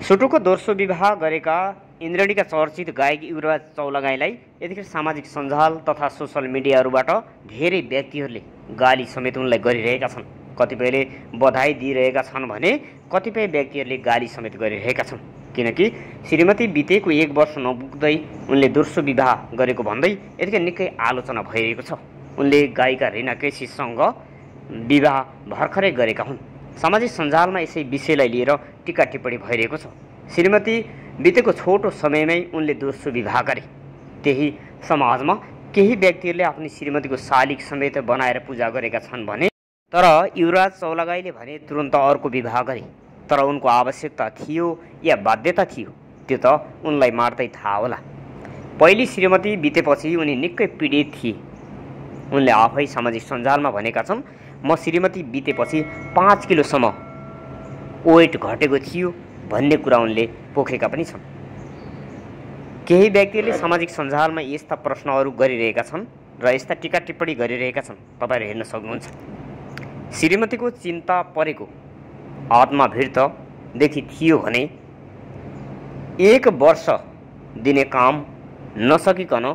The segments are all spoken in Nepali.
सुटुको दोस्रो विवाह गरेका इन्द्रणीका चर्चित गायक युवराज चौलागाईलाई यतिखेर सामाजिक सञ्जाल तथा सोसल मिडियाहरूबाट धेरै व्यक्तिहरूले गाली समेत उनलाई गरिरहेका छन्। कतिपयले बधाई दिइरहेका छन् भने कतिपय व्यक्तिहरूले गाली समेत गरिरहेका छन्। किनकि श्रीमती बितेको 1 वर्ष नपुग्दै उनले दोस्रो विवाह गरेको भन्दै यतिखेर निकै आलोचना भइरहेको छ। उनले गायिका रिना केसीसँग विवाह भर्खरै गरेका हुन्। सामाजिक सञ्जालमा यसै विषयलाई लिएर टिका टिप्पणी भइरहेको छ। श्रीमती बितेको छोटो समयमै उनले दोस्रो विवाह गरे। त्यही समाजमा केही व्यक्तिहरूले आफ्नो श्रीमतीको शालिग समेत बनाएर पूजा गरेका छन् भने तर युवराज चौलागाईले भने तुरन्त अर्को विवाह गरे। तर उनको आवश्यकता थियो या बाध्यता थियो त्यो त उनलाई मार्दै थाहा होला। पहिली श्रीमती बितेपछि उनी निकै पीडित थिए। उनले आफै सामाजिक सञ्जालमा भनेका छन्, म श्रीमती बितेपछि 5 किलोसम्म वेट घटेको थियो भन्ने कुरा उनले पोखेका पनि छन्। केही व्यक्तिहरूले सामाजिक सञ्जालमा यस्ता प्रश्नहरू गरिरहेका छन् र यस्ता टिका टिप्पणी गरिरहेका छन्। तपाईँहरू हेर्न सक्नुहुन्छ। श्रीमतीको चिन्ता परेको आत्माभिर्तदेखि थियो भने 1 वर्ष दिने काम नसकिकन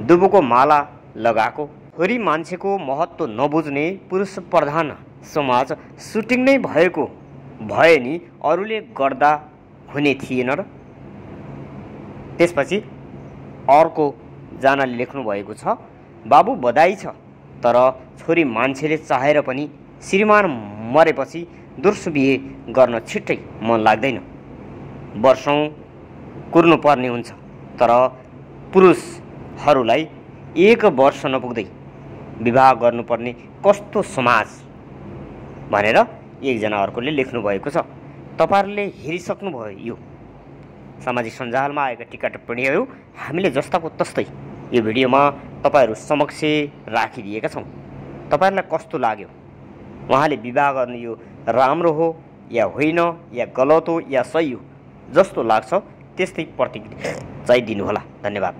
दुबोको माला लगाएको छोरी मान्छेको महत्त्व नबुझ्ने पुरुष प्रधान समाज सुटिङ नै भएको भए नि अरूले गर्दा हुने थिएन र। त्यसपछि अर्को जनाले लेख्नु भएको छ, बाबु बधाई छ, तर छोरी मान्छेले चाहेर पनि श्रीमान मरेपछि दोस्रो बिहे गर्न छिट्टै मन लाग्दैन। वर्षौँ कुर्नुपर्ने हुन्छ। तर पुरुषहरूलाई 1 वर्ष नपुग्दै विवाह गर्नुपर्ने कस्तो समाज भनेर एकजना अर्कोले लेख्नु भएको छ। तपाईँहरूले हेरिसक्नुभयो। यो सामाजिक सञ्जालमा आएका टिका टिप्पणीहरू हामीले जस्ताको तस्तै यो भिडियोमा तपाईँहरू समक्ष राखिदिएका छौँ। तपाईँहरूलाई कस्तो लाग्यो? उहाँले विवाह गर्नु यो राम्रो हो या होइन, या गलत हो या सही हो, जस्तो लाग्छ त्यस्तै प्रतिक्रिया चाहिँ दिनुहोला। धन्यवाद।